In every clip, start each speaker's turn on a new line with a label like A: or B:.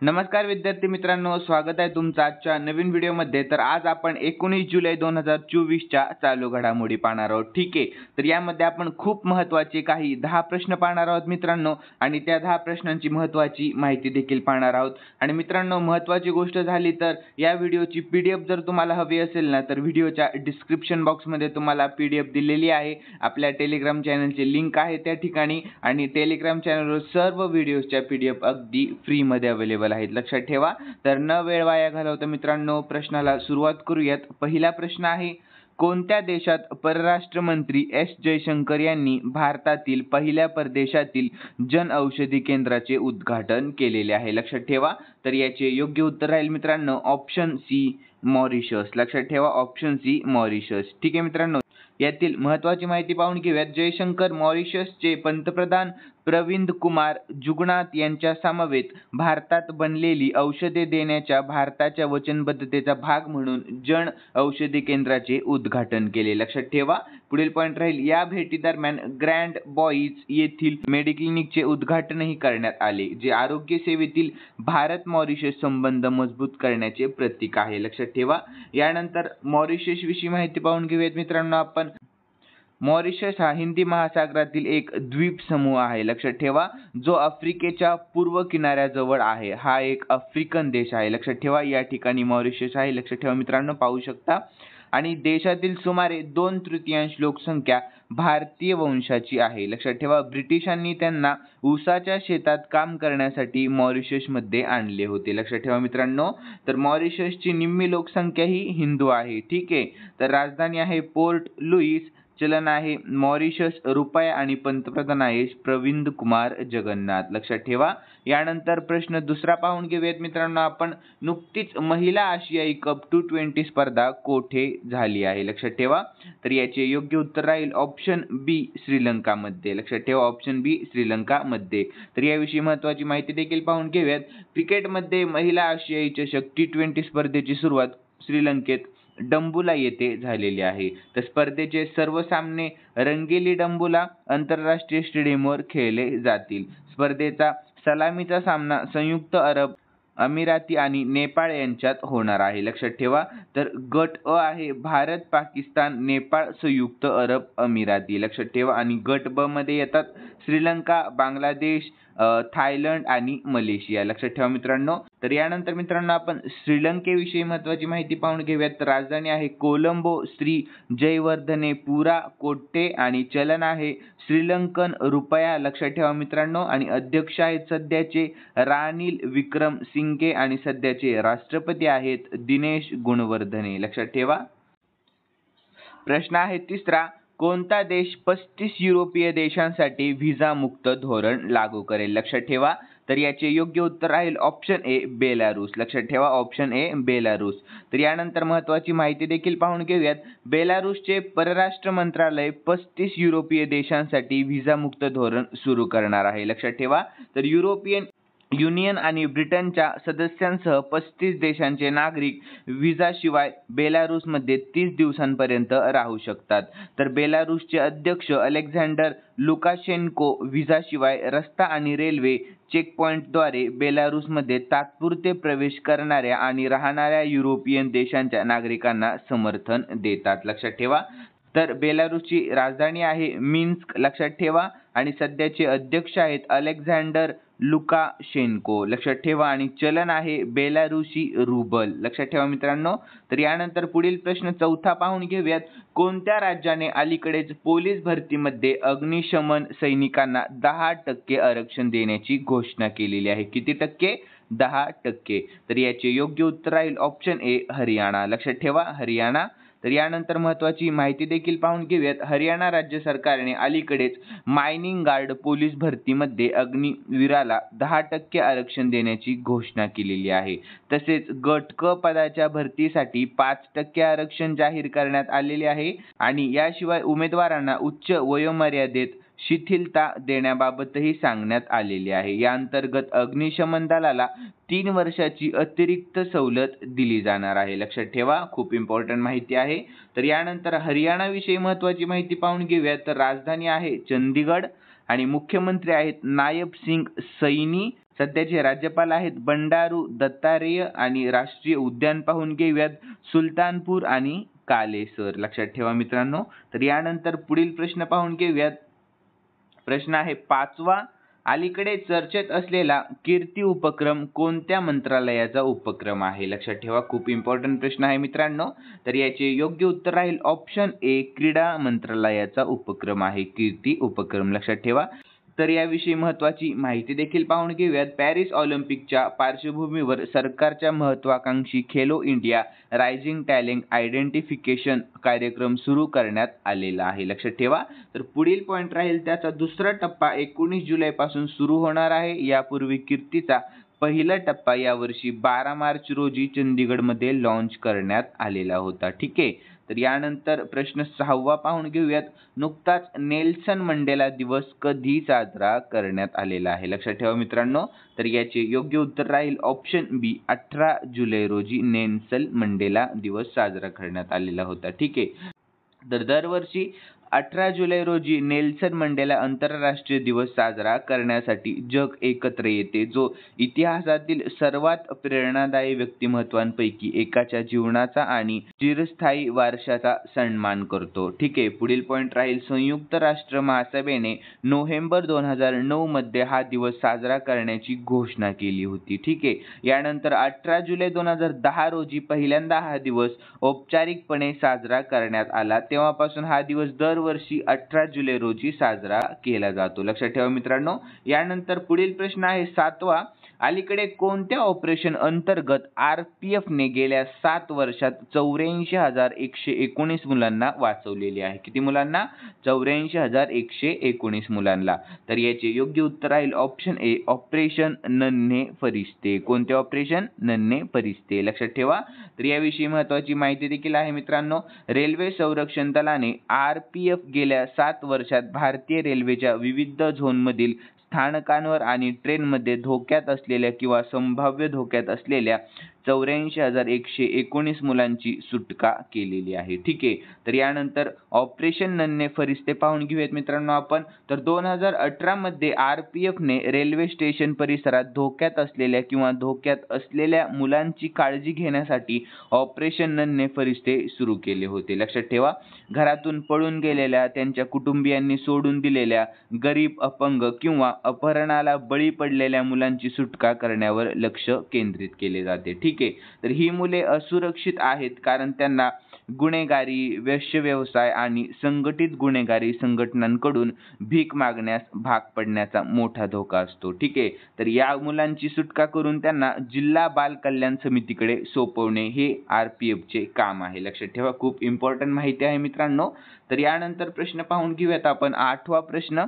A: नमस्कार विद्यार्थी मित्रांनो, स्वागत आहे तुमचं आजच्या नवीन व्हिडिओमध्ये। तर आज आपण 19 जुलै 2024 च्या चालू घडामोडी पाहणार आहोत। ठीक आहे, तर यामध्ये आपण खूप महत्त्वाचे काही 10 प्रश्न पाहणार आहोत मित्रांनो, आणि त्या 10 प्रश्नांची महत्त्वाची माहिती देखील पाहणार आहोत। आणि मित्रांनो, महत्त्वाची गोष्ट झाली तर या व्हिडिओची PDF जर तुम्हाला हवी असेल ना, तर व्हिडिओच्या डिस्क्रिप्शन बॉक्समध्ये तुम्हाला PDF दिलेली आहे। आपल्या टेलिग्राम चॅनलची लिंक आहे त्या ठिकाणी, आणि टेलिग्राम चॅनलवर सर्व व्हिडिओच्या PDF अगदी फ्रीमध्ये अवेलेबल आहेत, लक्षात ठेवा। तर न वेळ वाया घालवता मित्रांनो, प्रश्नाला सुरुवात करूयात। पहिला प्रश्न आहे, कोणत्या देशात परराष्ट्र मंत्री एस जयशंकर यांनी भारतातील पहिल्या परदेशातील जन औषधी केंद्राचे उद्घाटन केलेले आहे? लक्षात ठेवा। तर याचे योग्य उत्तर राहील मित्रांनो ऑप्शन सी, मॉरिशस। लक्षात ठेवा, ऑप्शन सी, मॉरिशस। ठीक आहे मित्रांनो, यातील महत्त्वाची माहिती पाहून घेऊयात। जयशंकर मॉरिशसचे पंतप्रधान प्रविंद कुमार जुगनाथ यांच्या समवेत भारतात बनलेली औषधे देण्याच्या भारताच्या वचनबद्धतेचा भाग म्हणून जन औषधी केंद्राचे उद्घाटन केले। लक्षात ठेवा। पुढील पॉइंट राहील, या भेटी दरम्यान ग्रँड बॉईज येथील मेडिक्लिनिकचे उद्घाटनही करण्यात आले, जे आरोग्य सेवेतील भारत मॉरिशस संबंध मजबूत करण्याचे प्रतीक आहे। लक्षात ठेवा। यानंतर मॉरिशस विषयी माहिती पाहून घेऊयात मित्रांनो आपण। मॉरिशस हा हिंदी महासागरातील एक द्वीप समूह आहे, लक्षात ठेवा, जो आफ्रिकेच्या पूर्व किनाऱ्याजवळ आहे। हा एक आफ्रिकन देश आहे, लक्षात ठेवा। या ठिकाणी मॉरिशस आहे, लक्षात ठेवा मित्रांनो, पाहू शकता। आणि देशातील सुमारे 2/3 लोकसंख्या भारतीय वंशाची आहे, लक्षात ठेवा। ब्रिटिशांनी त्यांना ऊसाच्या शेतात काम करण्यासाठी मॉरिशसमध्ये आणले होते, लक्षात ठेवा मित्रांनो। तर मॉरिशसची निम्मी लोकसंख्या ही हिंदू आहे। ठीक आहे, तर राजधानी आहे पोर्ट लुईस, चलन आहे मॉरिशस रुपया, आणि पंतप्रधान आहे प्रविंद कुमार जगन्नाथ, लक्षात ठेवा। यानंतर प्रश्न दुसरा पाहून घेऊयात मित्रांनो आपण। नुकतीच महिला आशियाई कप T20 स्पर्धा कोठे झाली आहे? लक्षात ठेवा। तर याचे योग्य उत्तर राहील ऑप्शन बी, श्रीलंकामध्ये। लक्षात ठेवा, ऑप्शन बी, श्रीलंकामध्ये। तर याविषयी महत्त्वाची माहिती देखील पाहून घेऊयात। क्रिकेटमध्ये महिला आशियाई चषक T20 स्पर्धेची सुरुवात श्रीलंकेत डंबुला येथे झालेली आहे। तर स्पर्धेचे सर्व सामने रंगेली डंबुला आंतरराष्ट्रीय स्टेडियमवर खेळले जातील। स्पर्धेचा सलामीचा सामना संयुक्त अरब अमिराती आणि नेपाळ यांच्यात होणार आहे, लक्षात ठेवा। तर गट अ आहे भारत, पाकिस्तान, नेपाळ, संयुक्त अरब अमिराती, लक्षात ठेवा। आणि गट ब मध्ये येतात श्रीलंका, बांगलादेश, थायलंड आणि मलेशिया, लक्षात ठेवा मित्रांनो। तर यानंतर मित्रांनो आपण श्रीलंकेविषयी महत्त्वाची माहिती पाहून घेऊयात। तर राजधानी आहे कोलंबो, श्री जयवर्धने पुरा कोट्टे, आणि चलन आहे श्रीलंकन रुपया, लक्षात ठेवा मित्रांनो। आणि अध्यक्ष आहेत सध्याचे रानिल विक्रम सिंघे, आणि सध्याचे राष्ट्रपती आहेत दिनेश गुणवर्धने, लक्षात ठेवा। प्रश्न आहे तिसरा, कोणता देश 35 युरोपीय देशांसाठी व्हिसा मुक्त धोरण लागू करेल? लक्षात ठेवा। तर याचे योग्य उत्तर राहील ऑप्शन ए, बेलारूस, लक्षात ठेवा, ऑप्शन ए, बेलारूस। तर यानंतर महत्त्वाची माहिती देखील पाहून घेऊयात। बेलारूसचे परराष्ट्र मंत्रालय 35 युरोपीय देशांसाठी व्हिसा मुक्त धोरण सुरू करणार आहे, लक्षात ठेवा। तर युरोपियन युनियन आणि ब्रिटनच्या सदस्यांसह 35 देशांचे नागरिक व्हिसाशिवाय बेलारूसमध्ये 30 दिवसांपर्यंत राहू शकतात। तर बेलारूसचे अध्यक्ष अलेक्झांडर लुकाशेन्को व्हिसाशिवाय रस्ता आणि रेल्वे चेकपॉइंटद्वारे बेलारूसमध्ये तात्पुरते प्रवेश करणाऱ्या आणि राहणाऱ्या युरोपियन देशांच्या नागरिकांना समर्थन देतात, लक्षात ठेवा। तर बेलारूसची राजधानी आहे मिन्स्क, लक्षात ठेवा। आणि सध्याचे अध्यक्ष आहेत अलेक्झांडर लुकाशेन्को, लक्षात ठेवा। आणि चलन आहे बेलारूसी रुबल, लक्षात ठेवा मित्रांनो। तर यानंतर पुढील प्रश्न चौथा पाहून घेऊयात। कोणत्या राज्याने अलीकडेच पोलीस भरतीमध्ये अग्निशमन सैनिकांना 10% आरक्षण देण्याची घोषणा केलेली आहे? किती टक्के? 10%। तर याचे योग्य उत्तर राहील ऑप्शन ए, हरियाणा, लक्षात ठेवा, हरियाणा। तर यानंतर महत्त्वाची माहिती देखील पाहून घेऊयात। हरियाणा राज्य सरकारने अलीकडेच मायनिंग गार्ड पोलीस भरतीमध्ये अग्निवीराला 10% आरक्षण देण्याची घोषणा केलेली आहे। तसेच गट क पदाच्या भरतीसाठी 5% आरक्षण जाहीर करण्यात आलेले आहे। आणि याशिवाय उमेदवारांना उच्च वयोमर्यादेत शिथिलता देण्याबाबतही सांगण्यात आलेले आहे। या अंतर्गत अग्निशमन दलाला 3 वर्षाची अतिरिक्त सवलत दिली जाणार आहे, लक्षात ठेवा, खूप इम्पॉर्टंट माहिती आहे। तर यानंतर हरियाणा विषयी महत्त्वाची माहिती पाहून घेऊयात। तर राजधानी आहे चंदीगड, आणि मुख्यमंत्री आहेत नायब सिंग सैनी, सध्याचे राज्यपाल आहेत बंडारू दत्तात्रेय आणि राष्ट्रीय उद्यान पाहून घेऊयात सुलतानपूर आणि कालेसर. लक्षात ठेवा मित्रांनो. तर यानंतर पुढील प्रश्न पाहून घेऊयात. प्रश्न आहे 5वा. अलीकडे चर्चेत असलेला कीर्ती उपक्रम कोणत्या मंत्रालयाचा उपक्रम आहे? लक्षात ठेवा, खूप इम्पॉर्टंट प्रश्न आहे मित्रांनो. तर याचे योग्य उत्तर राहील ऑप्शन ए, क्रीडा मंत्रालयाचा उपक्रम आहे कीर्ती उपक्रम. लक्षात ठेवा. तर याविषयी महत्त्वाची माहिती देखील पाहून घेऊयात. पॅरिस ऑलिम्पिकच्या पार्श्वभूमीवर सरकारच्या महत्त्वाकांक्षी Khelo India rising talent identification कार्यक्रम सुरू करण्यात आलेला आहे. लक्षात ठेवा. तर पुढील पॉईंट राहील त्याचा दुसरा टप्पा 19 जुलैपासून सुरू होणार आहे. यापूर्वी कीर्तीचा पहिला टप्पा यावर्षी 12 मार्च रोजी चंदीगडमध्ये लॉन्च करण्यात आलेला होता. ठीक आहे. तर यानंतर प्रश्न 6वा पाहून घेऊयात. नुकताच नेल्सन मंडेला दिवस कधी साजरा करण्यात आलेला आहे? लक्षात ठेवा मित्रांनो. तर याचे योग्य उत्तर राहील ऑप्शन बी, 18 जुलै रोजी नेल्सन मंडेला दिवस साजरा करण्यात आलेला होता. ठीक आहे. तर दरवर्षी 18 जुलै रोजी नेल्सन मंडेला आंतरराष्ट्रीय दिवस साजरा करण्यासाठी जग एकत्र येते, जो इतिहासातील सर्वात प्रेरणादायी व्यक्तिमत्वांपैकी एकाच्या जीवनाचा आणि चिरस्थायी वारशाचा सन्मान करतो. ठीक आहे. पुढील पॉईंट राहील संयुक्त राष्ट्र महासभेने नोव्हेंबर 2009 मध्ये हा दिवस साजरा करण्याची घोषणा केली होती. ठीक आहे. यानंतर 18 जुलै 2010 रोजी पहिल्यांदा हा दिवस औपचारिकपणे साजरा करण्यात आला. तेव्हापासून हा दिवस दरवर्षी 18 जुलै रोजी साजरा केला जातो. लक्षात ठेवा मित्रांनो. यानंतर पुढील प्रश्न आहे 7वा. अलीकडे कोणत्या ऑपरेशन अंतर्गत RPFने गेल्या 7 वर्षात 84,119 मुलांना वाचवलेले आहे? किती मुलांना? 84,119 मुलांना. तर याचे योग्य उत्तर राहील ऑप्शन ए, ऑपरेशन नन्हे फरिश्ते. कोणते ऑपरेशन? नन्हे फरिश्ते. लक्षात ठेवा. तर याविषयी महत्त्वाची माहिती देखील आहे मित्रांनो. रेल्वे संरक्षण दलाने RPF गेल्या 7 वर्षात भारतीय रेल्वेच्या विविध झोनमधील स्थानकांवर आणि ट्रेनमध्ये धोक्यात असलेल्या किंवा संभाव्य धोक्यात असलेल्या 84,119 मुलांची सुटका केलेली आहे. ठीक आहे. तर यानंतर ऑपरेशन नन्हे फरिश्ते पाहून घेऊयात मित्रांनो आपण. तर 2018 मध्ये RPFने रेल्वे स्टेशन परिसरात धोक्यात असलेल्या किंवा धोक्यात असलेल्या मुलांची काळजी घेण्यासाठी ऑपरेशन नन्हे फरिश्ते सुरू केले होते. लक्षात ठेवा. घरातून पळून गेलेल्या, त्यांच्या कुटुंबियांनी सोडून दिलेल्या, गरीब, अपंग किंवा अपहरणाला बळी पडलेल्या मुलांची सुटका करण्यावर लक्ष केंद्रित केले जाते. ठीक आहे. तर ही मुले असुरक्षित आहेत कारण त्यांना गुन्हेगारी, वेश्या व्यवसाय आणि संघटित गुन्हेगारी संघटनांकडून भीक मागण्यास भाग पडण्याचा मोठा धोका असतो. ठीक आहे. तर या मुलांची सुटका करून त्यांना जिल्हा बाल कल्याण समितीकडे सोपवणे हे RPFचे काम आहे. लक्षात ठेवा. खूप इम्पॉर्टंट माहिती आहे मित्रांनो. तर यानंतर प्रश्न पाहून घेऊयात आपण. 8वा प्रश्न.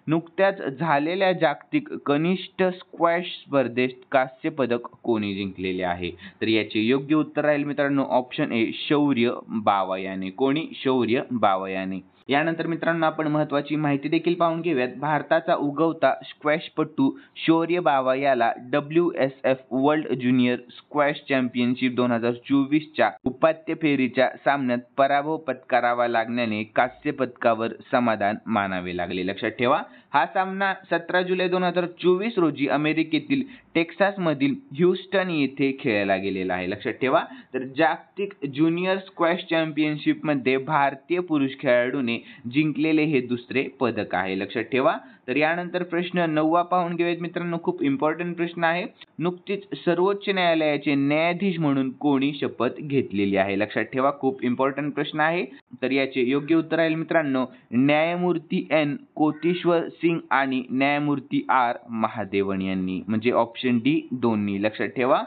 A: नुकत्याच झालेल्या जागतिक कनिष्ठ स्क्वॅश स्पर्धेत कांस्य पदक कोणी जिंकलेले आहे? तर याचे योग्य उत्तर राहील मित्रांनो ऑप्शन ए, शौर्य बावा याने. कोणी? शौर्य बावा याने. यानंतर मित्रांनो आपण महत्त्वाची माहिती देखील पाहून घेऊयात. भारताचा उगवता स्क्वॅशपटू शौर्य बावा याला WSF world junior squash championship 2024च्या उपांत्य फेरीच्या सामन्यात पराभव पत्करावा लागल्याने कांस्य पदकावर समाधान मानावे लागले. लक्षात ठेवा. हा सामना 17 जुलै 2024 रोजी अमेरिकेतील टेक्सासमधील ह्यूस्टन येथे खेळला गेलेला आहे. लक्षात ठेवा. तर जागतिक ज्युनियर स्क्वॅश चॅम्पियनशिप मध्ये भारतीय पुरुष खेळाडूने जिंकलेले हे दुसरे पदक आहे. लक्षात ठेवा. तर यानंतर प्रश्न 9वा पाहून घेऊयात मित्रांनो. खूप इम्पॉर्टंट प्रश्न आहे. नुकतीच सर्वोच्च न्यायालयाचे न्यायाधीश म्हणून कोणी शपथ घेतलेली आहे? लक्षात ठेवा. खूप इम्पॉर्टंट प्रश्न आहे. तर याचे योग्य उत्तर राहील मित्रांनो न्यायमूर्ती N कोतेश्वर सिंग आणि न्यायमूर्ती R महादेवन यांनी, म्हणजे ऑप्शन डी दोन्ही. लक्षात ठेवा.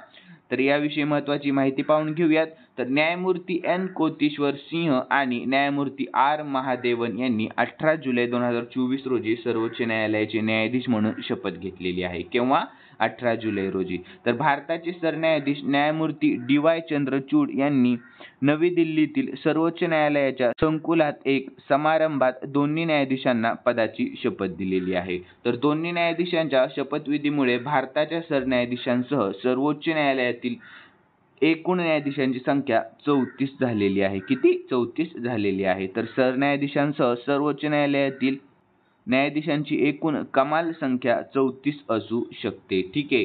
A: तर याविषयी महत्त्वाची माहिती पाहून घेऊयात. तर न्यायमूर्ती N कोतेश्वर सिंह आणि न्यायमूर्ती R महादेवन यांनी 18 जुलै 2024 रोजी सर्वोच्च न्यायालयाचे न्यायाधीश म्हणून शपथ घेतलेली आहे. केव्हा? 18 जुलै रोजी. तर भारताचे सरन्यायाधीश न्यायमूर्ती DY चंद्रचूड यांनी नवी दिल्लीतील सर्वोच्च न्यायालयाच्या संकुलात एक समारंभात दोन्ही न्यायाधीशांना पदाची शपथ दिलेली आहे. तर दोन्ही न्यायाधीशांच्या शपथविधीमुळे भारताच्या सरन्यायाधीशांसह सर्वोच्च न्यायालयातील एकूण न्यायाधीशांची संख्या 34 झालेली आहे. किती? 34 झालेली आहे. तर सरन्यायाधीशांसह सर्वोच्च न्यायालयातील न्यायाधीशांची एकूण कमाल संख्या 34 असू शकते. ठीक आहे.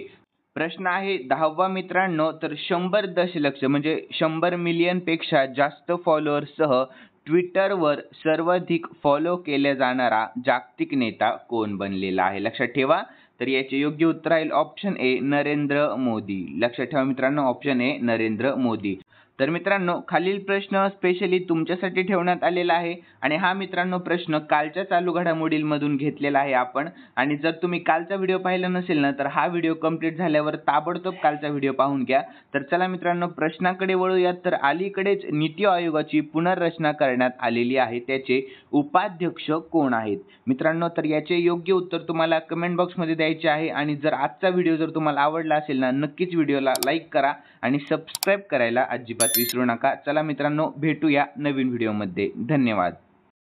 A: प्रश्न आहे 10वा मित्रांनो, तर 100 दशलक्ष म्हणजे 100 मिलियन पेक्षा जास्त फॉलोअर्ससह ट्विटरवर सर्वाधिक फॉलो केला जाणारा जागतिक नेता कोण बनलेला आहे? लक्षात ठेवा. तर याचे योग्य उत्तर राहील ऑप्शन ए नरेंद्र मोदी. लक्षात ठेवा मित्रांनो, ऑप्शन ए नरेंद्र मोदी. तर मित्रांनो, खालील प्रश्न स्पेशली तुमच्यासाठी ठेवण्यात आलेला आहे आणि हा मित्रांनो प्रश्न कालच्या चालू घडामोडींमधून घेतलेला आहे आपण. आणि जर तुम्ही कालचा व्हिडिओ पाहिला नसेल ना, तर हा व्हिडिओ कंप्लीट झाल्यावर ताबडतोब कालचा व्हिडिओ पाहून घ्या. तर चला मित्रांनो, प्रश्नाकडे वळूयात. तर अलीकडेच नीती आयोगाची पुनर्रचना करण्यात आलेली आहे, त्याचे उपाध्यक्ष कोण आहेत मित्रांनो? तर याचे योग्य उत्तर तुम्हाला कमेंट बॉक्समध्ये द्यायचे आहे. आणि जर आजचा व्हिडिओ जर तुम्हाला आवडला असेल ना, नक्कीच व्हिडिओला लाईक करा आणि सबस्क्राईब करायला अजिबात विसरू नका. चला मित्रांनो, भेटूया नवीन व्हिडिओमध्ये. धन्यवाद.